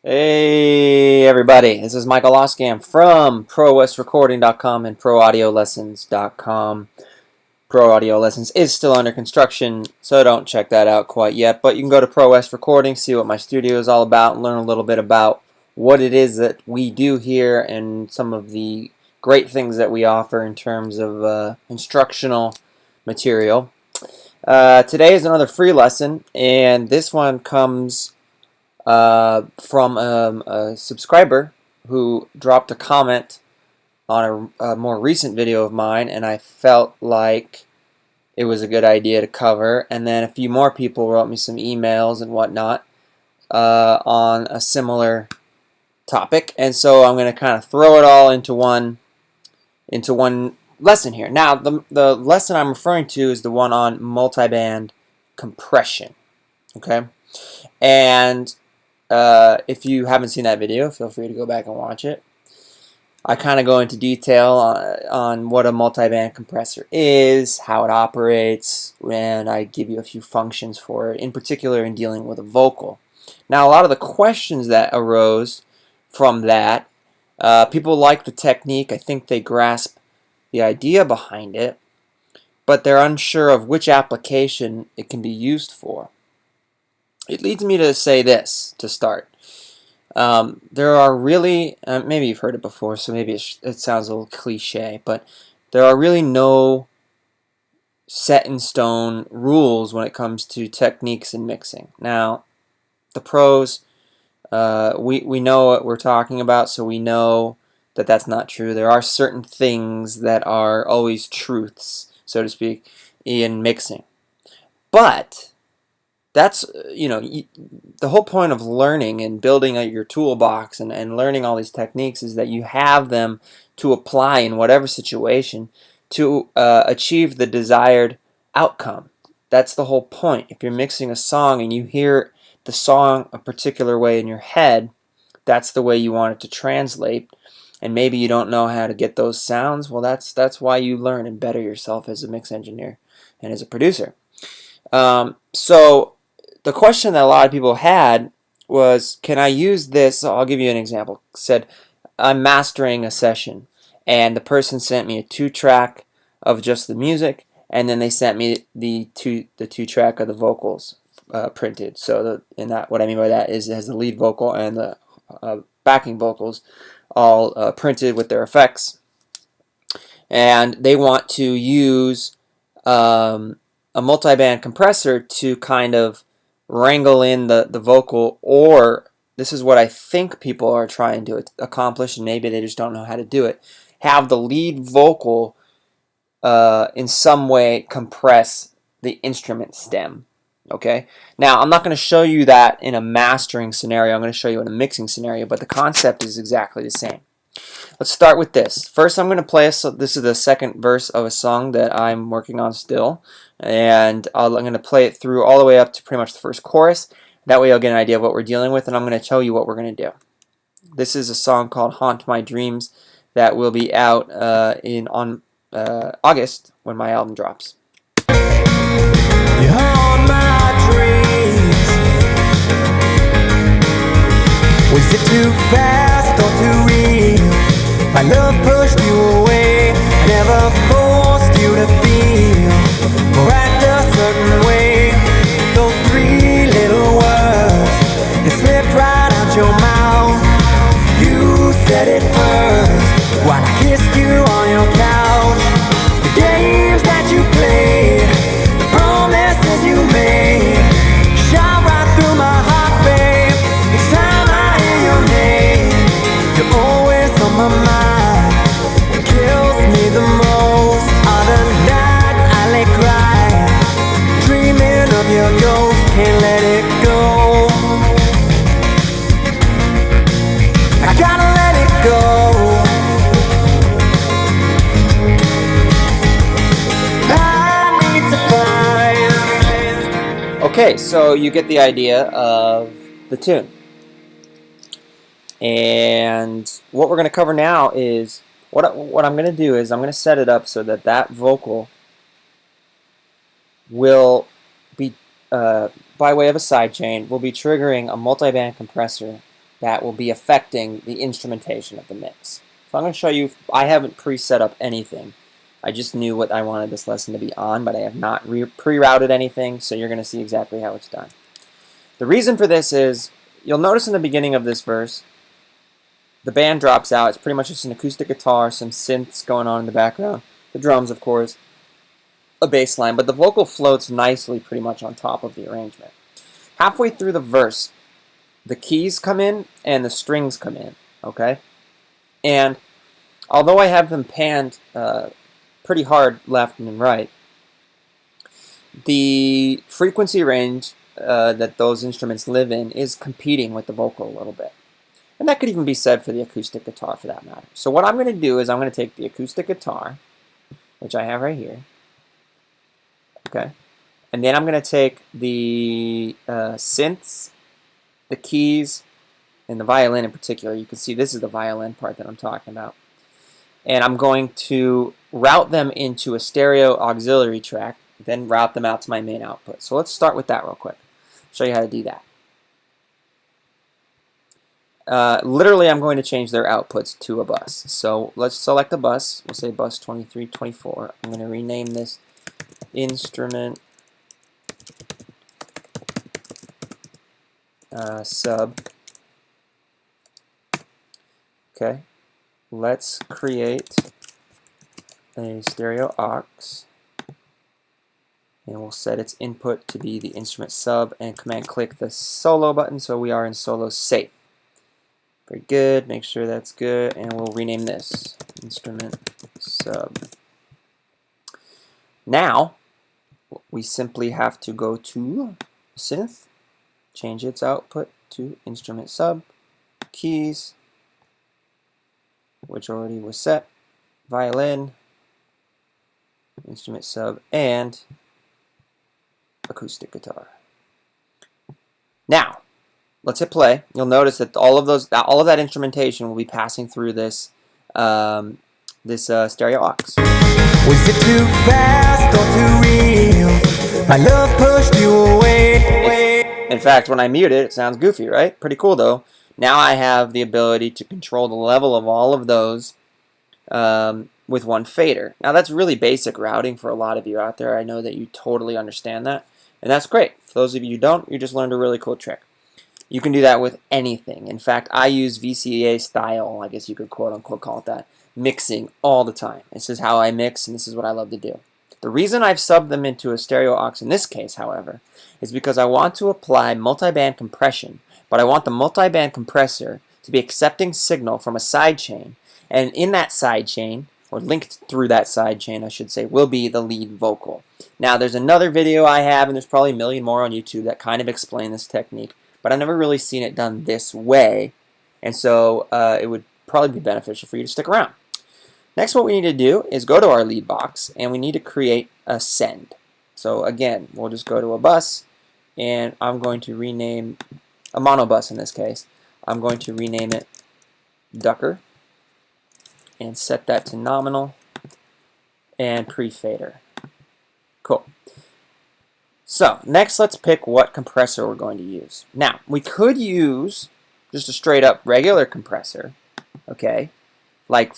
Hey everybody, this is Michael Oskam from ProWestRecording.com and ProAudioLessons.com. Pro Audio Lessons is still under construction, so don't check that out quite yet, but you can go to Pro West Recording, see what my studio is all about, and learn a little bit about what it is that we do here and some of the great things that we offer in terms of instructional material. Today is another free lesson, and this one comes from a subscriber who dropped a comment on a more recent video of mine, and I felt like it was a good idea to cover. And then a few more people wrote me some emails and whatnot on a similar topic, and so I'm going to kind of throw it all into one lesson here. Now, the lesson I'm referring to is the one on multiband compression. Okay, and if you haven't seen that video, feel free to go back and watch it. I kind of go into detail on what a multiband compressor is, how it operates, and I give you a few functions for it, in particular in dealing with a vocal. Now, a lot of the questions that arose from that, people like the technique. I think they grasp the idea behind it, but they're unsure of which application it can be used for. It leads me to say this to start. There are really, maybe you've heard it before, so maybe it sounds a little cliche, but there are really no set in stone rules when it comes to techniques in mixing. Now, the pros, we know what we're talking about, so we know that that's not true. There are certain things that are always truths, so to speak, in mixing. But that's, the whole point of learning and building your toolbox and learning all these techniques is that you have them to apply in whatever situation to achieve the desired outcome. That's the whole point. If you're mixing a song and you hear the song a particular way in your head, that's the way you want it to translate, and maybe you don't know how to get those sounds. Well, that's why you learn and better yourself as a mix engineer and as a producer. So the question that a lot of people had was, can I use this? I'll give you an example. Said, I'm mastering a session, and the person sent me a 2-track of just the music, and then they sent me the 2-track of the vocals printed. So what I mean by that is it has the lead vocal and the backing vocals all printed with their effects, and they want to use a multiband compressor to kind of wrangle in the vocal, or this is what I think people are trying to accomplish, and maybe they just don't know how to do it, have the lead vocal in some way compress the instrument stem. Okay, now I'm not going to show you that in a mastering scenario. I'm going to show you in a mixing scenario, but the concept is exactly the same. Let's start with this. First, I'm going to play this is the second verse of a song that I'm working on still, and I'm going to play it through all the way up to pretty much the first chorus. That way you'll get an idea of what we're dealing with, and I'm going to tell you what we're going to do. This is a song called Haunt My Dreams that will be out on August when my album drops. You haunt my dreams. Was it too fast or too real? My love pushed you away. I never forced you to feel or act a certain way. Those 3 little words, they slipped right out your mouth. You said it first while I kissed you on your couch. The games that you played, the promises you made, shine right through my heart, babe. Each time I hear your name, you're always on my mind. What kills me the most are the nights I lay crying, dreaming of your ghost, can't let it go. I gotta let it go. Okay, so you get the idea of the tune. And what we're going to cover now is, what I'm going to do is I'm going to set it up so that that vocal will be, by way of a sidechain, will be triggering a multiband compressor that will be affecting the instrumentation of the mix. So I'm going to show you, I haven't pre-set up anything. I just knew what I wanted this lesson to be on, but I have not pre-routed anything, so you're going to see exactly how it's done. The reason for this is, you'll notice in the beginning of this verse, the band drops out. It's pretty much just an acoustic guitar, some synths going on in the background, the drums, of course, a bass line, but the vocal floats nicely pretty much on top of the arrangement. Halfway through the verse, the keys come in and the strings come in, okay? And although I have them panned pretty hard left and right, the frequency range that those instruments live in is competing with the vocal a little bit. And that could even be said for the acoustic guitar for that matter. So what I'm going to do is I'm going to take the acoustic guitar, which I have right here, okay, and then I'm going to take the synths, the keys, and the violin in particular. You can see this is the violin part that I'm talking about. And I'm going to route them into a stereo auxiliary track, then route them out to my main output. So let's start with that real quick. Show you how to do that. Literally, I'm going to change their outputs to a bus. So let's select a bus. We'll say bus 2324. I'm going to rename this instrument sub. Okay. Let's create a stereo aux, and we'll set its input to be the instrument sub and command click the solo button so we are in solo safe. Very good, make sure that's good, and we'll rename this instrument sub. Now we simply have to go to synth, change its output to instrument sub, keys, which already was set, violin, instrument sub, and acoustic guitar. Now, let's hit play. You'll notice that all of that instrumentation will be passing through this stereo aux. Was it too fast or too real? My love pushed you away. In fact, when I mute it, it sounds goofy, right? Pretty cool though. Now I have the ability to control the level of all of those with one fader. Now that's really basic routing for a lot of you out there. I know that you totally understand that, and that's great. For those of you who don't, you just learned a really cool trick. You can do that with anything. In fact, I use VCA style, I guess you could quote unquote call it that, mixing all the time. This is how I mix, and this is what I love to do. The reason I've subbed them into a stereo aux in this case, however, is because I want to apply multiband compression, but I want the multiband compressor to be accepting signal from a sidechain, and in that sidechain, or linked through that sidechain, I should say, will be the lead vocal. Now, there's another video I have, and there's probably a million more on YouTube that kind of explain this technique, but I've never really seen it done this way, and so it would probably be beneficial for you to stick around. Next, what we need to do is go to our lead box, and we need to create a send. So again, we'll just go to a bus, and I'm going to rename a mono bus in this case. I'm going to rename it Ducker and set that to nominal and pre-fader. Cool. So next, let's pick what compressor we're going to use. Now, we could use just a straight up regular compressor, okay?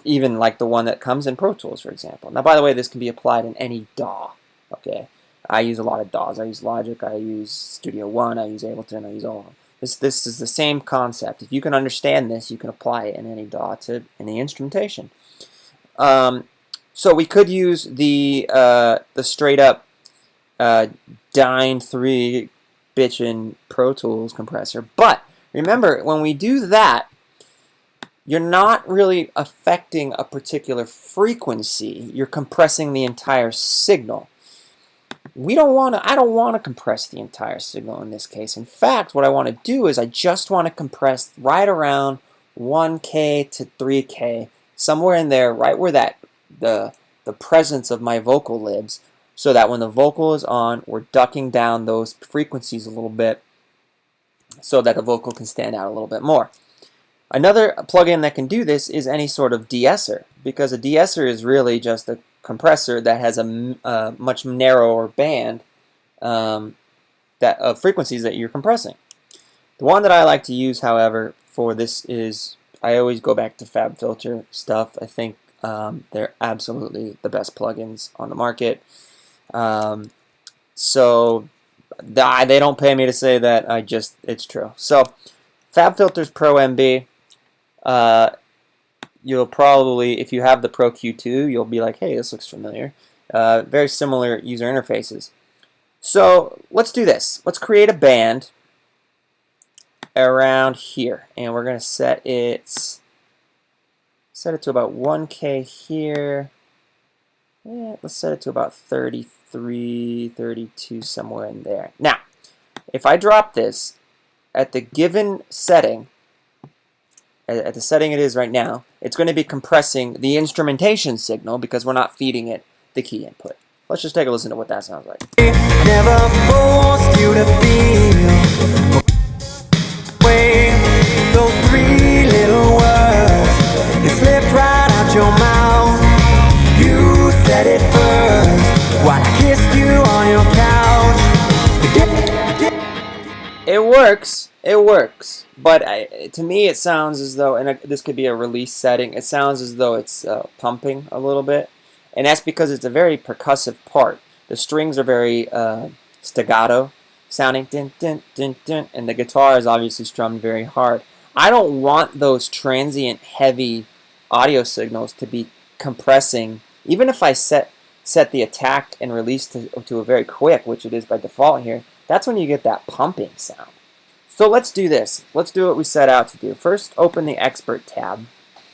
Even like the one that comes in Pro Tools, for example. Now, by the way, this can be applied in any DAW, okay? I use a lot of DAWs. I use Logic, I use Studio One, I use Ableton, I use all of them. This is the same concept. If you can understand this, you can apply it in any DAW to any instrumentation. So we could use the straight up Dyne 3 bitchin' Pro Tools compressor, but remember, when we do that, you're not really affecting a particular frequency. You're compressing the entire signal. I don't want to compress the entire signal in this case. In fact, what I want to do is I just want to compress right around 1K to 3K, somewhere in there, right where the presence of my vocal lives, so that when the vocal is on, we're ducking down those frequencies a little bit so that the vocal can stand out a little bit more. Another plugin that can do this is any sort of de-esser, because a de-esser is really just a compressor that has a much narrower band of frequencies that you're compressing. The one that I like to use, however, for this is, I always go back to FabFilter stuff. I think they're absolutely the best plugins on the market. So they don't pay me to say that. It's true. So FabFilter's Pro MB. You'll probably, if you have the Pro Q2, you'll be like, hey, this looks familiar. Very similar user interfaces. So let's do this. Let's create a band around here, and we're going to set it to about 1K here. Yeah, let's set it to about 33, 32, somewhere in there. Now, if I drop this at the given setting, at the setting it is right now, it's going to be compressing the instrumentation signal because we're not feeding it the key input. Let's just take a listen to what that sounds like. Never forced you to feel those three little words. They slipped right out your mouth. You said it first while I kissed you on your couch. It works. It works. But to me, it sounds as though, and this could be a release setting, it sounds as though it's pumping a little bit. And that's because it's a very percussive part. The strings are very staccato sounding, dun, dun, dun, dun, and the guitar is obviously strummed very hard. I don't want those transient heavy audio signals to be compressing. Even if I set the attack and release to a very quick, which it is by default here, that's when you get that pumping sound. So let's do this. Let's do what we set out to do. First, open the Expert tab.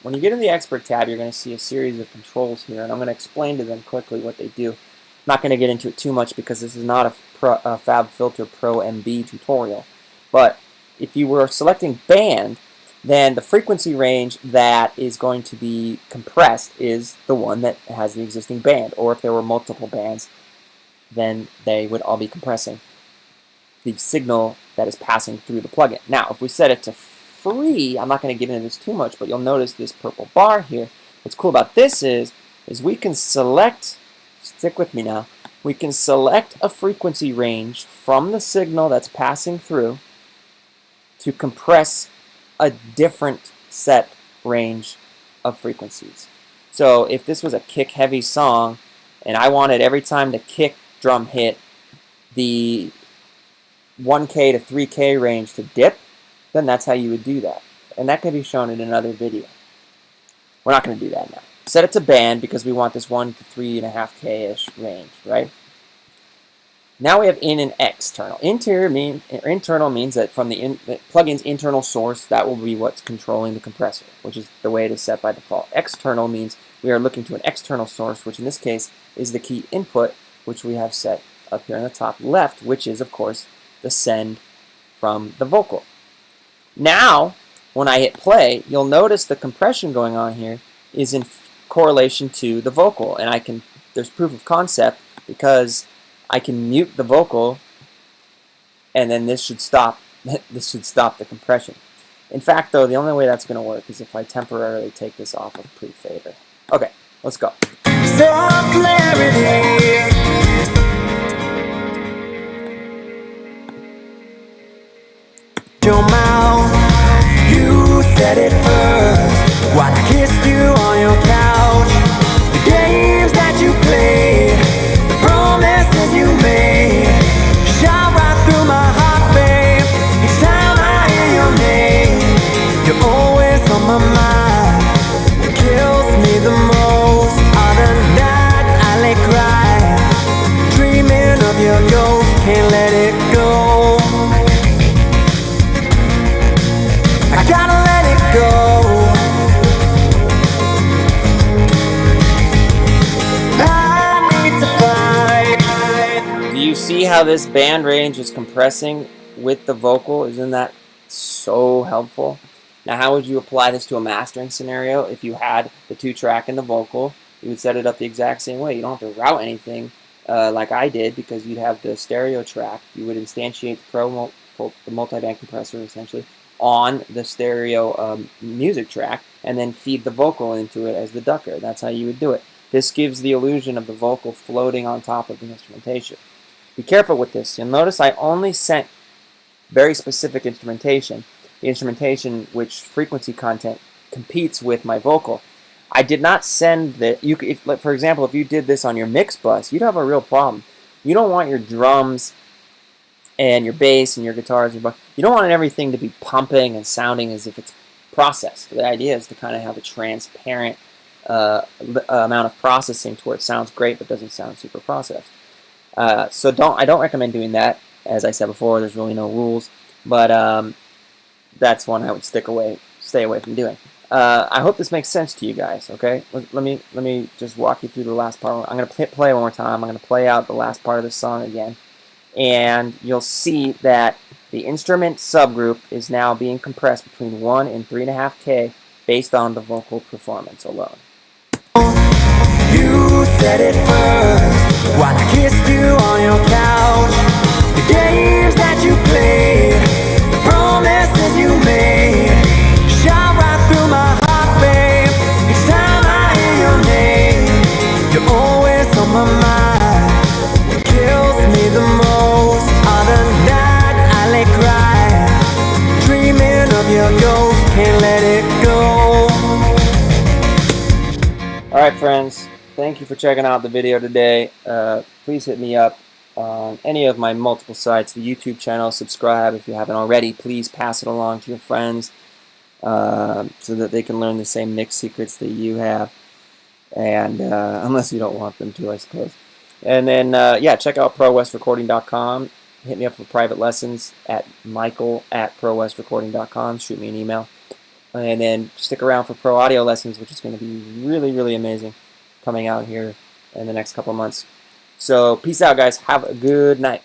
When you get in the Expert tab, you're going to see a series of controls here, and I'm going to explain to them quickly what they do. I'm not going to get into it too much because this is not a FabFilter Pro MB tutorial. But if you were selecting band, then the frequency range that is going to be compressed is the one that has the existing band. Or if there were multiple bands, then they would all be compressing the signal that is passing through the plugin. Now, if we set it to free, I'm not going to get into this too much, but you'll notice this purple bar here. What's cool about this is we can select, stick with me now, we can select a frequency range from the signal that's passing through to compress a different set range of frequencies. So if this was a kick-heavy song, and I wanted every time the kick drum hit the 1K to 3K range to dip, then that's how you would do that. And that can be shown in another video. We're not going to do that now. Set it to band because we want this 1 to 3.5K-ish range, right? Now we have in and external. Internal means that from the plugin's internal source, that will be what's controlling the compressor, which is the way it is set by default. External means we are looking to an external source, which in this case is the key input, which we have set up here in the top left, which is, of course, the send from the vocal. Now, when I hit play, you'll notice the compression going on here is in correlation to the vocal, and there's proof of concept because I can mute the vocal, and then this should stop. This should stop the compression. In fact, though, the only way that's going to work is if I temporarily take this off of pre-fader. Okay, let's go. Some clarity. Your mouth, you said it first while I kissed you on your couch. The games that you played, the promises you made, shot right through my heart, babe. Each time I hear your name, you're always on my mind. What kills me the most are the nights I lay crying, dreaming of your ghost, can't let it go. I gotta let it go. I need to fight. Do you see how this band range is compressing with the vocal? Isn't that so helpful? Now, how would you apply this to a mastering scenario? If you had the 2-track and the vocal, you would set it up the exact same way. You don't have to route anything like I did because you'd have the stereo track. You would instantiate the multi-band compressor essentially on the stereo music track and then feed the vocal into it as the ducker. That's how you would do it. This gives the illusion of the vocal floating on top of the instrumentation. Be careful with this. You'll notice I only sent very specific instrumentation. the instrumentation, which frequency content competes with my vocal. I did not send that. For example, if you did this on your mix bus, you'd have a real problem. You don't want your drums and your bass and your guitars, you don't want everything to be pumping and sounding as if it's processed. The idea is to kind of have a transparent amount of processing to where it sounds great but doesn't sound super processed. So I don't recommend doing that. As I said before, there's really no rules, but that's one I would stay away from doing. I hope this makes sense to you guys. Okay, let me just walk you through the last part. I'm going to play one more time. I'm going to play out the last part of the song again, and you'll see that the instrument subgroup is now being compressed between 1 and 3.5K based on the vocal performance alone. You said it first while I kissed you on your couch. The games that you played, the promises you made, shot right through my heart, babe. Each time I hear your name, you're always on my mind. What kills me the most are the nights I lay crying, dreaming of your ghost, can't let it go. Alright friends, thank you for checking out the video today. Please hit me up on any of my multiple sites, the YouTube channel, subscribe if you haven't already. Please pass it along to your friends so that they can learn the same mix secrets that you have, and unless you don't want them to, I suppose. And then yeah, check out ProWestRecording.com. Hit me up for private lessons at michael@ProWestRecording.com. Shoot me an email. And then stick around for pro audio lessons, which is going to be really, really amazing, coming out here in the next couple months. So peace out, guys. Have a good night.